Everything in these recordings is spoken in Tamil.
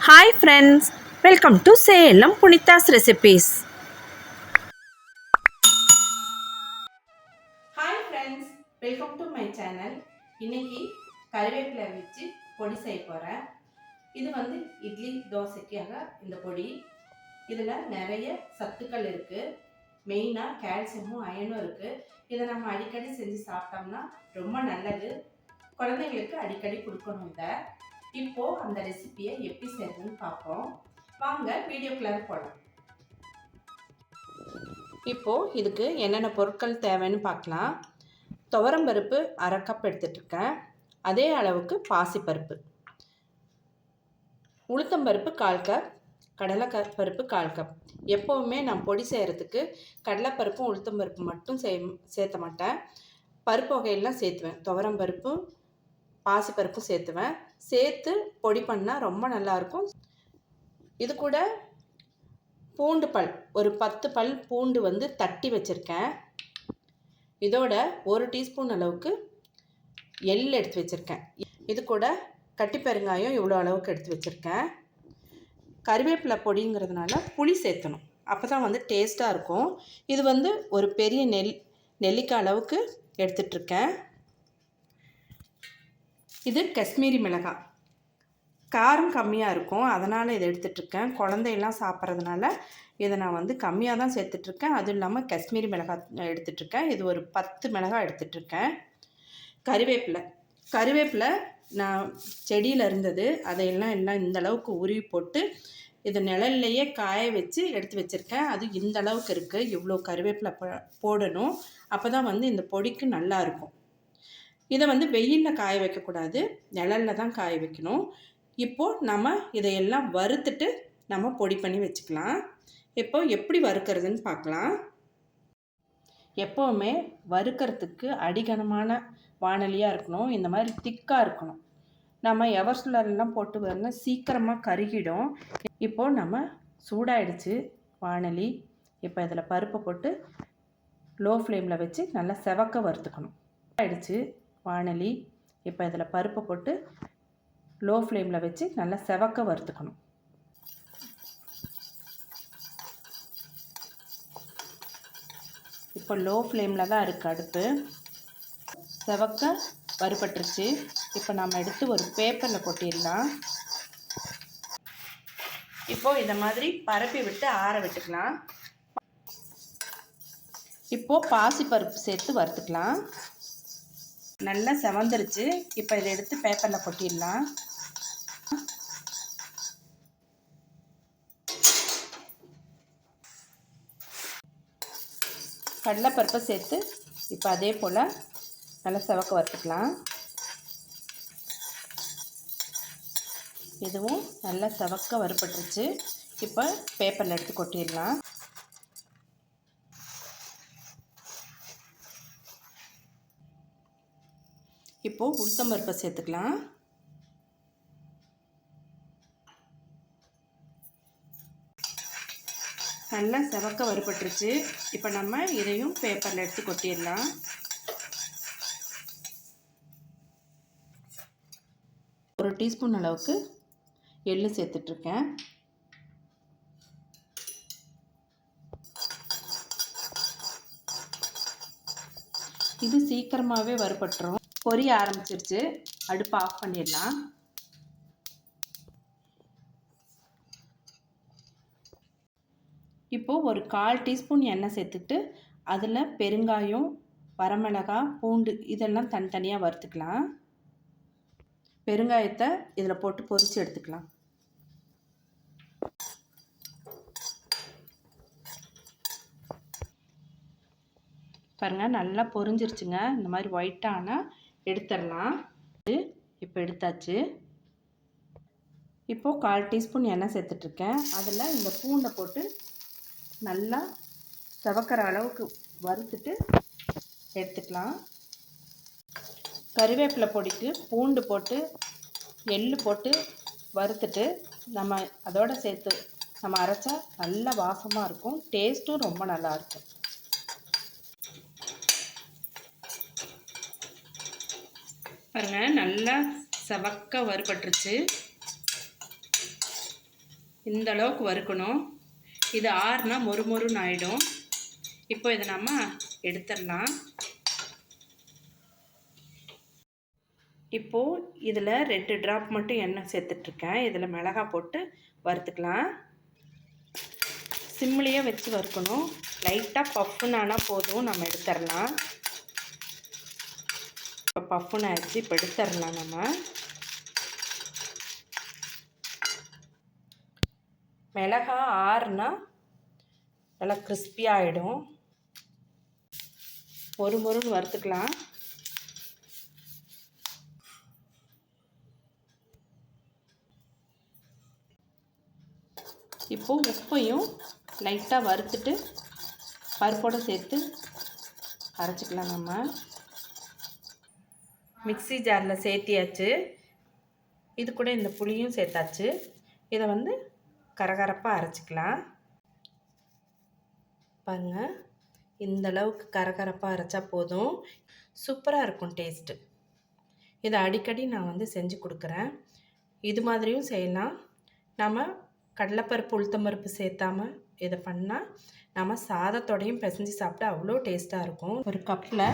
Hi friends, welcome to Salem Punitha's Recipes. Hi friends, welcome to my channel. இன்னைக்கு கறிவேப்பிலை வச்சு பொடி செய்ய போறேன். இது இட்லி தோசைக்காக இந்த பொடி. இதுல நிறைய சத்துக்கள் இருக்கு. மெயினா கால்சியமும் அயனும் இருக்கு. இதை நம்ம அடிக்கடி செஞ்சு சாப்பிட்டோம்னா ரொம்ப நல்லது. குழந்தைகளுக்கு அடிக்கடி கொடுக்கணும் இதை. இப்போ அந்த ரெசிபியை எப்படி செய்யணும்னு பார்ப்போம். வாங்க வீடியோக்குள்ள போகலாம். இப்போ இதுக்கு என்னென்ன பொருட்கள் தேவைன்னு பார்க்கலாம். துவரம்பருப்பு அரை கப் எடுத்துட்ருக்கேன். அதே அளவுக்கு பாசிப்பருப்பு, உளுத்தம்பருப்பு 1/4 கப், கடலைப்பருப்பு 1/4 கப். எப்போவுமே நான் பொடி செய்கிறதுக்கு கடலைப்பருப்பும் உளுத்தம்பருப்பு மட்டும் சேர்த்த மாட்டேன். பருப்பு வகையெல்லாம் சேர்த்துவேன். துவரம்பருப்பும் பாசிப்பருப்பும் சேர்த்துவேன். சேர்த்து பொடி பண்ணால் ரொம்ப நல்லாயிருக்கும். இது கூட பூண்டு பல் ஒரு 10 பல் பூண்டு தட்டி வச்சுருக்கேன். இதோட 1 டீஸ்பூன் அளவுக்கு எள் எடுத்து வச்சுருக்கேன். இது கூட கட்டி பெருங்காயம் இவ்வளோ அளவுக்கு எடுத்து வச்சுருக்கேன். கறிவேப்பிலை பொடிங்கிறதுனால புளி சேர்த்தணும், அப்போ தான் டேஸ்ட்டாக இருக்கும். இது ஒரு பெரிய நெல்லிக்காய் அளவுக்கு எடுத்துட்ருக்கேன். இது காஷ்மீரி மிளகாய், காரம் கம்மியாக இருக்கும், அதனால் இதை எடுத்துட்ருக்கேன். குழந்தையெல்லாம் சாப்பிட்றதுனால இதை நான் கம்மியாக தான் சேர்த்துட்ருக்கேன். அதுவும் இல்லாமல் காஷ்மீரி மிளகாய் எடுத்துட்ருக்கேன். இது ஒரு 10 மிளகாய் எடுத்துட்ருக்கேன். கறிவேப்பிலை நான் செடியில் இருந்தது, அதையெல்லாம் இந்த அளவுக்கு உருவி போட்டு இதை நிழல்லையே காய வச்சு எடுத்து வச்சுருக்கேன். அது இந்த அளவுக்கு இருக்குது. இவ்வளோ கறிவேப்பிலை போடணும், அப்போ தான் இந்த பொடிக்கு நல்லாயிருக்கும். இதை வெயிலில் காய வைக்கக்கூடாது, நிழலில் தான் காய வைக்கணும். இப்போது நம்ம இதையெல்லாம் வறுத்துட்டு நம்ம பொடி பண்ணி வச்சுக்கலாம். இப்போது எப்படி வறுக்கிறதுன்னு பார்க்கலாம். எப்போவுமே வறுக்கிறதுக்கு அடிகனமான வாணலியாக இருக்கணும். இந்த மாதிரி திக்காக இருக்கணும். நம்ம எவர்சிலர்லாம் போட்டு வரணும், சீக்கிரமாக கருகிடும். இப்போது நம்ம சூடாயிடுச்சு வாணலி. இப்போ இதில் பருப்பை போட்டு லோ ஃப்ளேமில் வச்சு நல்லா செவக்க வறுத்துக்கணும். ஆயிடுச்சு வாணலி. இப்போ இதில் பருப்பை போட்டு லோ ஃப்ளேமில் வச்சு நல்லா செவக்க வறுத்துக்கணும். இப்போ லோ ஃப்ளேமில் தான் இருக்குது அடுப்பு. செவக்க வறுபட்டுருச்சு. இப்போ நம்ம எடுத்து ஒரு பேப்பரில் கொட்டிடலாம். இப்போது இந்த மாதிரி பரப்பி விட்டு ஆற விட்டுக்கலாம். இப்போது பாசிப்பருப்பு சேர்த்து வறுத்துக்கலாம். நல்லா செவந்துருச்சு. இப்போ இதை எடுத்து பேப்பரில் கொட்டிடலாம். கடலைப்பருப்பை சேர்த்து இப்போ அதே போல் நல்லா செவக்க வறுத்துக்கலாம். இதுவும் நல்லா செவக்க வறுபட்டுருச்சு. இப்போ பேப்பரில் எடுத்து கொட்டிடலாம். இப்போது உளுத்தம்பருப்பை சேர்த்துக்கலாம். நல்லா செவக்க வறுபட்டுருச்சு. இப்போ நம்ம இதையும் பேப்பரில் எடுத்து கொட்டிடலாம். ஒரு டீஸ்பூன் அளவுக்கு எள்ளு சேர்த்துட்ருக்கேன். இது சீக்கிரமாகவே வறுபட்டுரும். பொரிய ஆரம்பிச்சிருச்சு. அடுப்பு ஆஃப் பண்ணிடலாம். இப்போது ஒரு 1/4 டீஸ்பூன் எண்ணெய் சேர்த்துட்டு அதில் பெருங்காயம், வரமிளகாய், பூண்டு இதெல்லாம் தனித்தனியாக வறுத்துக்கலாம். பெருங்காயத்தை இதில் போட்டு பொரித்து எடுத்துக்கலாம். பாருங்கள், நல்லா பொரிஞ்சிருச்சுங்க. இந்த மாதிரி ஒயிட்டான எடுத்துடலாம். இப்போ எடுத்தாச்சு. இப்போது 1/4 டீஸ்பூன் எண்ணெய் சேர்த்துட்ருக்கேன். அதில் இந்த பூண்டை போட்டு நல்லா செவக்கிற அளவுக்கு வறுத்துட்டு எடுத்துக்கலாம். கறிவேப்பிலை பொடிக்கு பூண்டு போட்டு எள்ளு போட்டு வறுத்துட்டு நம்ம அதோடு சேர்த்து நம்ம அரைச்சா நல்ல வாசமாக இருக்கும். டேஸ்ட்டும் ரொம்ப நல்லாயிருக்கும். பாருங்கள், நல்லா செவக்க வறுபட்டுருச்சு. இந்த அளவுக்கு வறுக்கணும். இது ஆறுனா மொறுமொறுன்னு ஆகிடும். இப்போ இதை நம்ம எடுத்துடலாம். இப்போது இதில் 2 ட்ராப் மட்டும் எண்ணெய் சேர்த்துட்ருக்கேன். இதில் மிளகாய் போட்டு வறுத்துக்கலாம். சிம்லேயே வச்சு வறுக்கணும். லைட்டாக பஃப்னு ஆனால் போதும், நம்ம எடுத்துடலாம். இப்போ பஃப்னு ஆயிடுச்சு. இப்போ எடுத்துடலாம். நம்ம மிளகாய் ஆறுனா நல்லா கிறிஸ்பியாக ஆகிடும். மொறுன்னு வறுத்துக்கலாம். இப்போது உப்பையும் லைட்டாக வறுத்துட்டு பருப்போடு சேர்த்து அரைச்சிக்கலாம். நம்ம மிக்ஸி ஜாரில் சேர்த்தியாச்சு. இது கூட இந்த புளியும் சேர்த்தாச்சு. இதை வந்து கரகரப்பாக அரைச்சிக்கலாம். பாருங்கள், இந்த அளவுக்கு கரகரப்பாக அரைச்சா போதும். சூப்பராக இருக்கும் டேஸ்ட்டு. இதை அடிக்கடி நான் வந்து செஞ்சு கொடுக்குறேன். இது மாதிரியும் செய்யலாம். நம்ம கடலைப்பருப்பு உளுத்தம்பருப்பு சேர்த்தாம இதை பண்ணால் நம்ம சாதத்தோடையும் பிசைஞ்சு சாப்பிட்டா அவ்வளோ டேஸ்ட்டாக இருக்கும். ஒரு கப்பில்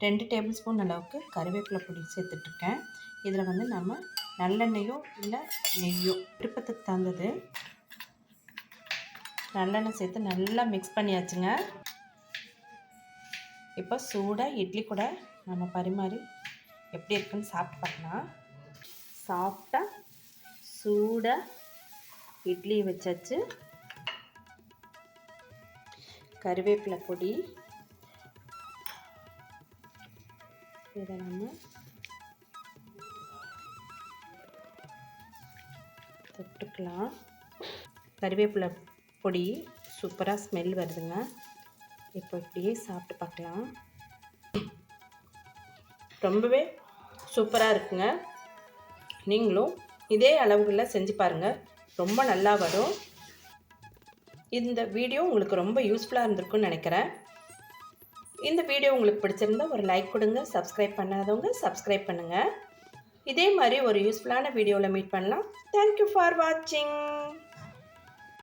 2 டேபிள் ஸ்பூன் அளவுக்கு கருவேப்பிலை பொடி சேர்த்துட்ருக்கேன். இதில் வந்து நம்ம நல்லெண்ணெயோ இல்லை நெய்யோ விருப்பத்துக்கு தந்தது நல்லெண்ணெய் சேர்த்து நல்லா மிக்ஸ் பண்ணியாச்சுங்க. இப்போ சூடாக இட்லி கூட நம்ம பரிமாறி எப்படி இருக்குன்னு சாப்பிட்டு பார்க்கலாம். சாப்பிட்டா சூடாக இட்லி வச்சாச்சு. கருவேப்பிலை பொடி இதை நம்ம தொட்டுக்கலாம். கருவேப்பிலை பொடி சூப்பராக ஸ்மெல் வருதுங்க. இப்போ இப்படியே சாப்பிட்டு பார்க்கலாம். ரொம்பவே சூப்பராக இருக்குங்க. நீங்களும் இதே அளவுகளில் செஞ்சு பாருங்கள், ரொம்ப நல்லா வரும். இந்த வீடியோ உங்களுக்கு ரொம்ப யூஸ்ஃபுல்லாக இருந்திருக்குன்னு நினைக்கிறேன். இந்த வீடியோ உங்களுக்கு பிடிச்சிருந்தா ஒரு லைக் கொடுங்க. சப்ஸ்கிரைப் பண்ணாதவங்க சப்ஸ்கிரைப் பண்ணுங்கள். இதே மாதிரி ஒரு யூஸ்ஃபுல்லான வீடியோவில் மீட் பண்ணலாம். தேங்க்யூ ஃபார் வாட்சிங்.